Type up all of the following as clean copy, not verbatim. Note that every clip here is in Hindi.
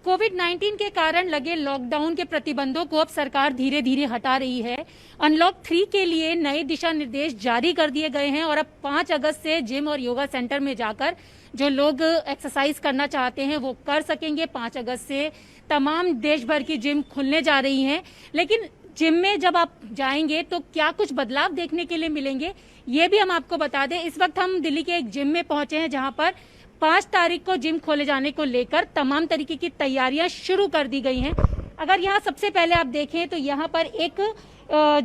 कोविड-19 के कारण लगे लॉकडाउन के प्रतिबंधों को अब सरकार धीरे धीरे हटा रही है। अनलॉक 3 के लिए नए दिशा निर्देश जारी कर दिए गए हैं और अब 5 अगस्त से जिम और योगा सेंटर में जाकर जो लोग एक्सरसाइज करना चाहते हैं वो कर सकेंगे। 5 अगस्त से तमाम देश भर की जिम खुलने जा रही हैं, लेकिन जिम में जब आप जाएंगे तो क्या कुछ बदलाव देखने के लिए मिलेंगे, ये भी हम आपको बता दें। इस वक्त हम दिल्ली के एक जिम में पहुंचे हैं जहां पर 5 तारीख को जिम खोले जाने को लेकर तमाम तरीके की तैयारियां शुरू कर दी गई हैं। अगर यहाँ सबसे पहले आप देखें तो यहाँ पर एक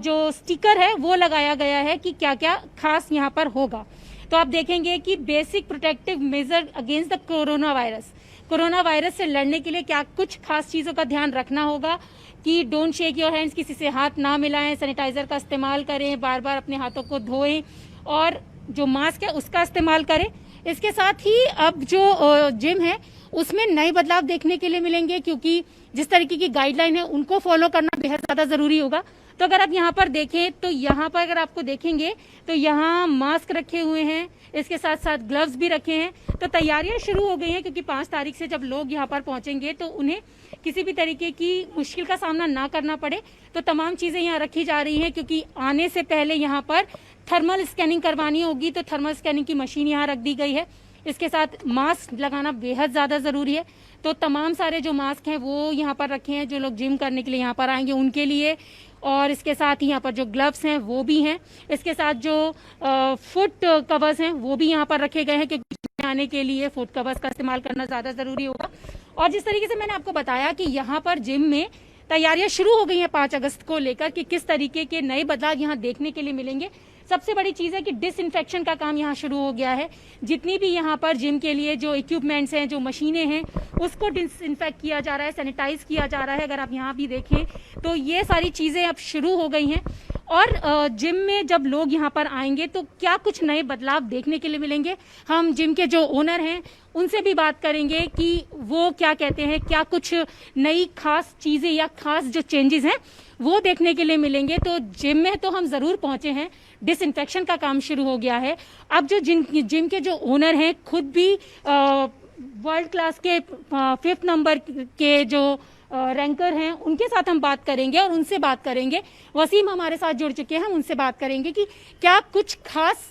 जो स्टिकर है वो लगाया गया है कि क्या क्या खास यहाँ पर होगा। तो आप देखेंगे कि basic protective measure against the corona virus से लड़ने के लिए क्या कुछ खास चीजों का ध्यान रखना होगा कि डोंट शेक योर हैंड्स, किसी से हाथ ना मिलाएं, सैनिटाइजर का इस्तेमाल करें, बार बार अपने हाथों को धोएं और जो मास्क है उसका इस्तेमाल करें। इसके साथ ही अब जो जिम है उसमें नए बदलाव देखने के लिए मिलेंगे, क्योंकि जिस तरीके की गाइडलाइन है उनको फॉलो करना बेहद ज्यादा जरूरी होगा। तो अगर आप यहाँ पर देखें तो यहाँ पर अगर आपको देखेंगे तो यहाँ मास्क रखे हुए हैं, इसके साथ साथ ग्लव्स भी रखे हैं। तो तैयारियां शुरू हो गई हैं, क्योंकि 5 तारीख से जब लोग यहाँ पर पहुंचेंगे तो उन्हें किसी भी तरीके की मुश्किल का सामना ना करना पड़े। तो तमाम चीजें यहाँ रखी जा रही हैं, क्योंकि आने से पहले यहाँ पर थर्मल स्कैनिंग करवानी होगी, तो थर्मल स्कैनिंग की मशीन यहाँ रख दी गई है। इसके साथ मास्क लगाना बेहद ज्यादा जरूरी है। तो तमाम सारे जो मास्क हैं वो यहाँ पर रखे हैं जो लोग जिम करने के लिए यहाँ पर आएंगे उनके लिए, और इसके साथ ही यहाँ पर जो ग्लव्स हैं वो भी हैं। इसके साथ जो फुट कवर्स हैं वो भी यहाँ पर रखे गए हैं, क्योंकि जिम आने के लिए फुट कवर्स का इस्तेमाल करना ज्यादा जरूरी होगा। और जिस तरीके से मैंने आपको बताया कि यहाँ पर जिम में तैयारियां शुरू हो गई हैं 5 अगस्त को लेकर कि किस तरीके के नए बदलाव यहाँ देखने के लिए मिलेंगे। सबसे बड़ी चीज है कि डिसइंफेक्शन का काम यहाँ शुरू हो गया है। जितनी भी यहाँ पर जिम के लिए जो इक्विपमेंट्स हैं, जो मशीनें हैं, उसको डिसइंफेक्ट किया जा रहा है, सैनिटाइज किया जा रहा है। अगर आप यहाँ भी देखें तो ये सारी चीजें अब शुरू हो गई हैं। और जिम में जब लोग यहाँ पर आएंगे तो क्या कुछ नए बदलाव देखने के लिए मिलेंगे, हम जिम के जो ओनर हैं उनसे भी बात करेंगे कि वो क्या कहते हैं, क्या कुछ नई खास चीजें या खास जो चेंजेस हैं वो देखने के लिए मिलेंगे। तो जिम में तो हम जरूर पहुंचे हैं, डिसइंफेक्शन का काम शुरू हो गया है। अब जो जिम के जो ओनर हैं खुद भी वर्ल्ड क्लास के 5th नंबर के जो रैंकर हैं उनके साथ हम बात करेंगे और उनसे बात करेंगे। वसीम हमारे साथ जुड़ चुके हैं, हम उनसे बात करेंगे कि क्या कुछ खास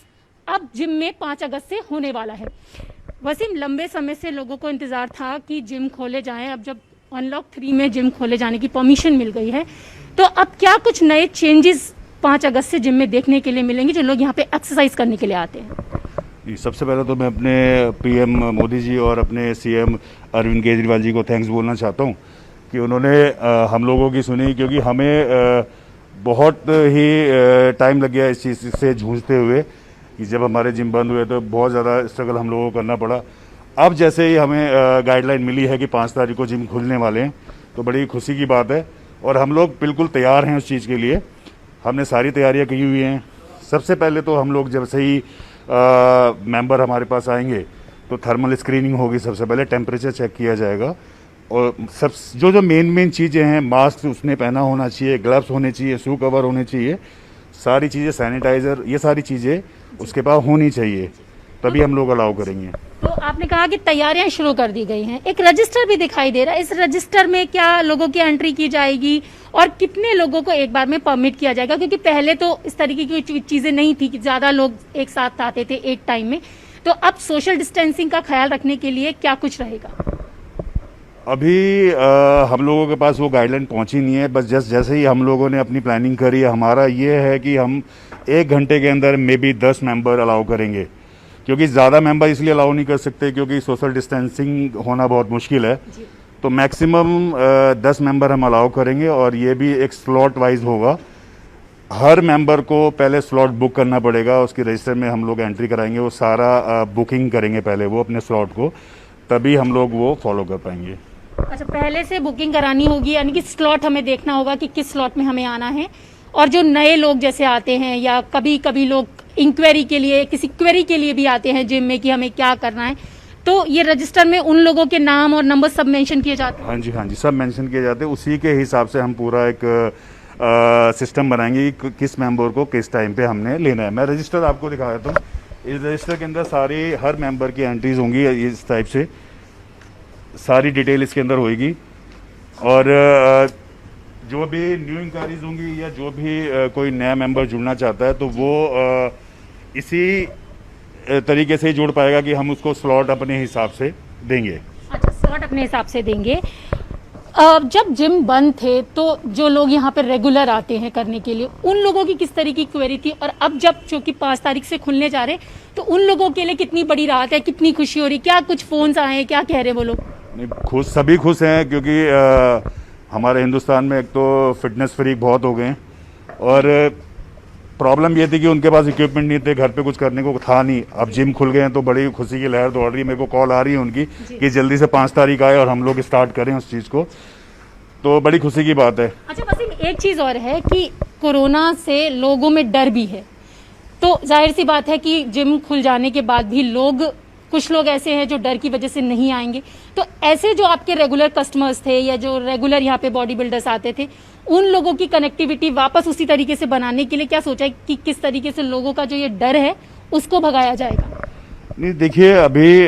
अब जिम में 5 अगस्त से होने वाला है। वसीम, लंबे समय से लोगों को इंतजार था कि जिम खोले जाएं, अब जब अनलॉक 3 में जिम खोले जाने की परमिशन मिल गई है तो अब क्या कुछ नए चेंजेस 5 अगस्त से जिम में देखने के लिए मिलेंगे जो लोग यहाँ पे एक्सरसाइज करने के लिए आते हैं? सबसे पहले तो मैं अपने पीएम मोदी जी और अपने सीएम अरविंद केजरीवाल जी को थैंक्स बोलना चाहता हूँ कि उन्होंने हम लोगों की सुनी, क्योंकि हमें बहुत ही टाइम लग गया इस चीज़ से जूझते हुए कि जब हमारे जिम बंद हुए तो बहुत ज़्यादा स्ट्रगल हम लोगों को करना पड़ा। अब जैसे ही हमें गाइडलाइन मिली है कि 5 तारीख को जिम खुलने वाले हैं तो बड़ी खुशी की बात है और हम लोग बिल्कुल तैयार हैं उस चीज़ के लिए। हमने सारी तैयारियां की हुई हैं। सबसे पहले तो हम लोग जब से ही मेंबर हमारे पास आएंगे तो थर्मल स्क्रीनिंग होगी, सबसे पहले टेम्परेचर चेक किया जाएगा और सब जो मेन चीज़ें हैं, मास्क उसने पहना होना चाहिए, ग्लव्स होने चाहिए, शू कवर होने चाहिए, सारी चीज़ें, सैनिटाइज़र, ये सारी चीज़ें उसके पास होनी चाहिए, तभी हम लोग अलाउ करेंगे। तो आपने कहा कि तैयारियां शुरू कर दी गई हैं, एक रजिस्टर भी दिखाई दे रहा है, इस रजिस्टर में क्या लोगों की एंट्री की जाएगी और कितने लोगों को एक बार में परमिट किया जाएगा? क्योंकि पहले तो इस तरीके की चीजें नहीं थी कि ज्यादा लोग एक साथ आते थे एक टाइम में, तो अब सोशल डिस्टेंसिंग का ख्याल रखने के लिए क्या कुछ रहेगा? अभी हम लोगों के पास वो गाइडलाइन पहुंची नहीं है, बस जैसे ही हम लोगों ने अपनी प्लानिंग करी है, हमारा ये है कि हम 1 घंटे के अंदर मे बी 10 मेंबर अलाउ करेंगे, क्योंकि ज़्यादा मेंबर इसलिए अलाउ नहीं कर सकते क्योंकि सोशल डिस्टेंसिंग होना बहुत मुश्किल है। तो मैक्सिमम 10 मेंबर हम अलाउ करेंगे और ये भी एक स्लॉट वाइज होगा। हर मेंबर को पहले स्लॉट बुक करना पड़ेगा, उसकी रजिस्टर में हम लोग एंट्री कराएंगे, वो सारा बुकिंग करेंगे पहले वो अपने स्लॉट को, तभी हम लोग वो फॉलो कर पाएंगे। अच्छा, पहले से बुकिंग करानी होगी, यानी कि स्लॉट हमें देखना होगा कि किस स्लॉट में हमें आना है। और जो नए लोग जैसे आते हैं या कभी कभी लोग इंक्वायरी के लिए, किसी क्वेरी के लिए भी आते हैं जिम में कि हमें क्या करना है, तो ये रजिस्टर में उन लोगों के नाम और नंबर सब मेंशन किए जाते हैं? हाँ जी, सब मेंशन किए जाते हैं। उसी के हिसाब से हम पूरा एक सिस्टम बनाएंगे कि किस मेंबर को किस टाइम पे हमने लेना है। मैं रजिस्टर आपको दिखा देता हूँ। इस रजिस्टर के अंदर सारी हर मेंबर की एंट्रीज होंगी इस टाइप से, सारी डिटेल इसके अंदर होगी और जो भी न्यू इंक्वायरीज होंगी या जो भी कोई नया मेंबर जुड़ना चाहता है तो वो इसी तरीके से ही जुड़ पाएगा कि हम उसको स्लॉट अपने हिसाब से देंगे। अच्छा, स्लॉट अपने हिसाब से देंगे। जब जिम बंद थे तो जो लोग यहाँ पे रेगुलर आते हैं करने के लिए, उन लोगों की किस तरह की क्वेरी थी, और अब जब चूंकि 5 तारीख से खुलने जा रहे तो उन लोगों के लिए कितनी बड़ी राहत है, कितनी खुशी हो रही, क्या कुछ फोन्स आए हैं, क्या कह रहे वो लोग? नहीं, खुश, सभी खुश हैं क्योंकि हमारे हिंदुस्तान में एक तो फिटनेस फ्रीक बहुत हो गए हैं और प्रॉब्लम ये थी कि उनके पास इक्विपमेंट नहीं थे, घर पे कुछ करने को था नहीं। अब जिम खुल गए हैं तो बड़ी खुशी की लहर दौड़ रही है। मेरे को कॉल आ रही है उनकी कि जल्दी से 5 तारीख आए और हम लोग स्टार्ट करें उस चीज़ को, तो बड़ी खुशी की बात है। अच्छा वसीम, एक चीज़ और है कि कोरोना से लोगों में डर भी है, तो जाहिर सी बात है कि जिम खुल जाने के बाद भी कुछ लोग ऐसे हैं जो डर की वजह से नहीं आएंगे, तो ऐसे जो आपके रेगुलर कस्टमर्स थे या जो रेगुलर यहाँ पे बॉडी बिल्डर्स आते थे, उन लोगों की कनेक्टिविटी वापस उसी तरीके से बनाने के लिए क्या सोचा है कि किस तरीके से लोगों का जो ये डर है उसको भगाया जाएगा? नहीं, देखिए अभी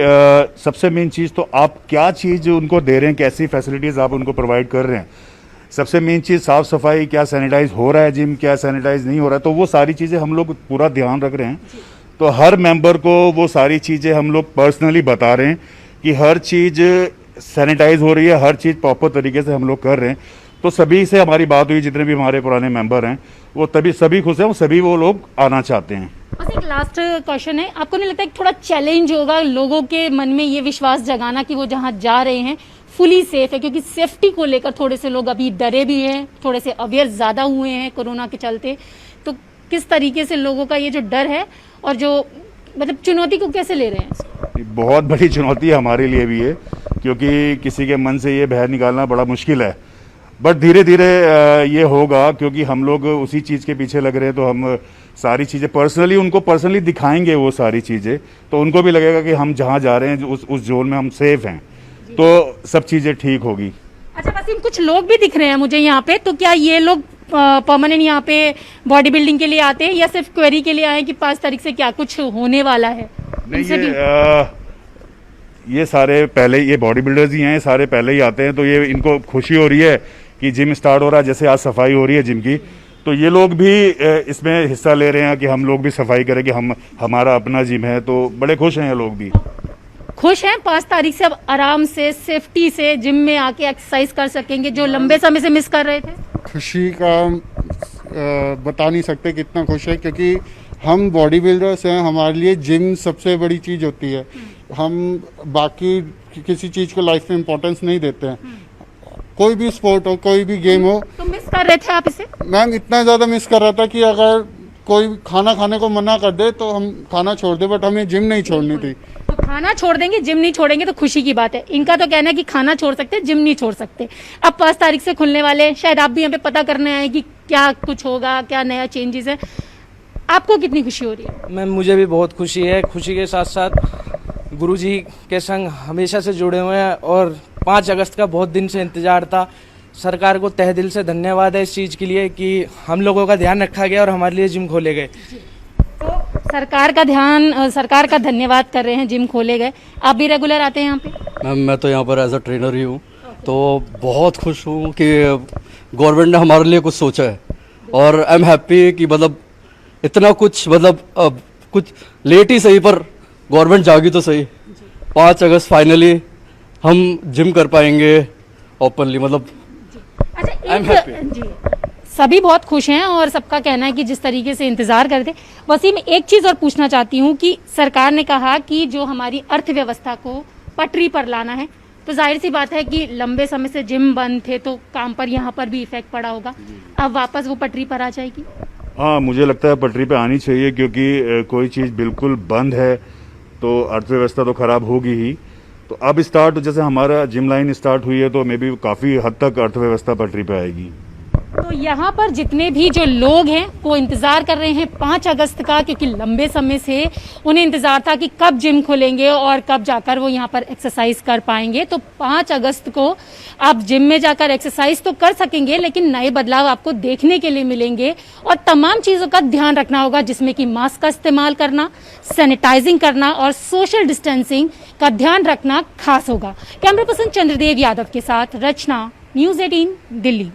सबसे मेन चीज़ तो आप क्या चीज़ उनको दे रहे हैं, कैसी फैसिलिटीज़ आप उनको प्रोवाइड कर रहे हैं। सबसे मेन चीज़ साफ़ सफाई, क्या सैनिटाइज हो रहा है जिम, क्या सैनिटाइज नहीं हो रहा है, तो वो सारी चीज़ें हम लोग पूरा ध्यान रख रहे हैं। तो हर मेंबर को वो सारी चीज़ें हम लोग पर्सनली बता रहे हैं कि हर चीज़ सैनिटाइज हो रही है, हर चीज़ प्रॉपर तरीके से हम लोग कर रहे हैं। तो सभी से हमारी बात हुई, जितने भी हमारे पुराने मेंबर हैं वो तभी सभी खुश हैं, वो सभी वो लोग आना चाहते हैं। बस एक लास्ट क्वेश्चन है, आपको नहीं लगता है थोड़ा चैलेंज होगा लोगों के मन में ये विश्वास जगाना कि वो जहाँ जा रहे हैं फुली सेफ है, क्योंकि सेफ्टी को लेकर थोड़े से लोग अभी डरे भी हैं, थोड़े से अवेयर ज़्यादा हुए हैं कोरोना के चलते, तो किस तरीके से लोगों का ये जो डर है और जो मतलब चुनौती को कैसे ले रहे हैं? बहुत बड़ी चुनौती हमारे लिए भी है क्योंकि किसी के मन से ये बाहर निकालना बड़ा मुश्किल है, बट धीरे धीरे ये होगा क्योंकि हम लोग उसी चीज़ के पीछे लग रहे हैं। तो हम सारी चीज़ें पर्सनली उनको पर्सनली दिखाएंगे, वो सारी चीज़ें, तो उनको भी लगेगा कि हम जहाँ जा रहे हैं उस जोन में हम सेफ हैं, तो सब चीज़ें ठीक होगी। अच्छा वसीम, कुछ लोग भी दिख रहे हैं मुझे यहाँ पे, तो क्या ये लोग परमानेंट यहाँ पे बॉडी बिल्डिंग के लिए आते हैं या सिर्फ क्वेरी के लिए आए कि 5 तारीख से क्या कुछ होने वाला है? नहीं, ये सारे पहले, ये बॉडी बिल्डर्स ही हैं, सारे पहले ही आते हैं, तो ये इनको खुशी हो रही है कि जिम स्टार्ट हो रहा है। जैसे आज सफाई हो रही है जिम की, तो ये लोग भी इसमें हिस्सा ले रहे हैं कि हम लोग भी सफाई करें, कि हमारा अपना जिम है, तो बड़े खुश हैं ये लोग भी। खुश हैं 5 तारीख से अब आराम से सेफ्टी से जिम में आके एक्सरसाइज कर सकेंगे, जो लंबे समय से मिस कर रहे थे? खुशी का बता नहीं सकते कितना खुश है, क्योंकि हम बॉडी बिल्डर्स हैं, हमारे लिए जिम सबसे बड़ी चीज़ होती है। हम बाकी किसी चीज़ को लाइफ में इम्पोर्टेंस नहीं देते हैं, कोई भी स्पोर्ट हो, कोई भी गेम हो। तो मिस कर रहे थे आप इसे? मैम इतना ज़्यादा मिस कर रहा था कि अगर कोई खाना खाने को मना कर दे तो हम खाना छोड़ दे, बट हमें जिम नहीं छोड़नी थी। तो खाना छोड़ देंगे, जिम नहीं छोड़ेंगे, तो खुशी की बात है। इनका तो कहना है कि खाना छोड़ सकते, जिम नहीं छोड़ सकते। अब 5 तारीख से खुलने वाले, शायद आप भी यहाँ पे पता करने आए कि क्या कुछ होगा, क्या नया चेंजेस है। आपको कितनी खुशी हो रही है? मैम मुझे भी बहुत खुशी है। खुशी के साथ साथ गुरुजी के संग हमेशा से जुड़े हुए हैं और 5 अगस्त का बहुत दिन से इंतजार था। सरकार को तहे दिल से धन्यवाद है इस चीज़ के लिए कि हम लोगों का ध्यान रखा गया और हमारे लिए जिम खोले गए। तो सरकार का धन्यवाद कर रहे हैं, जिम खोले गए। आप भी रेगुलर आते हैं यहाँ पे? मैम मैं तो यहाँ पर एज अ ट्रेनर ही हूँ, तो बहुत खुश हूँ कि गवर्नमेंट ने हमारे लिए कुछ सोचा है और आई एम हैप्पी कि मतलब इतना कुछ, मतलब कुछ लेट ही सही पर गवर्नमेंट जागी तो सही। 5 अगस्त फाइनली हम जिम कर पाएंगे ओपनली, मतलब अच्छा आई एम हैप्पी। जी, सभी बहुत खुश हैं और सबका कहना है कि जिस तरीके से इंतजार करते। वसीम, एक चीज़ और पूछना चाहती हूँ कि सरकार ने कहा कि जो हमारी अर्थव्यवस्था को पटरी पर लाना है, तो जाहिर सी बात है कि लंबे समय से जिम बंद थे तो काम पर यहाँ पर भी इफेक्ट पड़ा होगा। अब वापस वो पटरी पर आ जाएगी? हाँ, मुझे लगता है पटरी पे आनी चाहिए क्योंकि कोई चीज़ बिल्कुल बंद है तो अर्थव्यवस्था तो खराब होगी ही। तो अब जैसे हमारा जिम लाइन स्टार्ट हुई है तो मे बी काफ़ी हद तक अर्थव्यवस्था पटरी पे आएगी। तो यहाँ पर जितने भी जो लोग हैं वो इंतज़ार कर रहे हैं 5 अगस्त का, क्योंकि लंबे समय से उन्हें इंतज़ार था कि कब जिम खुलेंगे और कब जाकर वो यहाँ पर एक्सरसाइज कर पाएंगे। तो 5 अगस्त को आप जिम में जाकर एक्सरसाइज तो कर सकेंगे, लेकिन नए बदलाव आपको देखने के लिए मिलेंगे और तमाम चीज़ों का ध्यान रखना होगा, जिसमें कि मास्क का इस्तेमाल करना, सैनिटाइजिंग करना और सोशल डिस्टेंसिंग का ध्यान रखना खास होगा। कैमरा पर्सन चंद्रदेव यादव के साथ रचना, न्यूज़ 18 दिल्ली।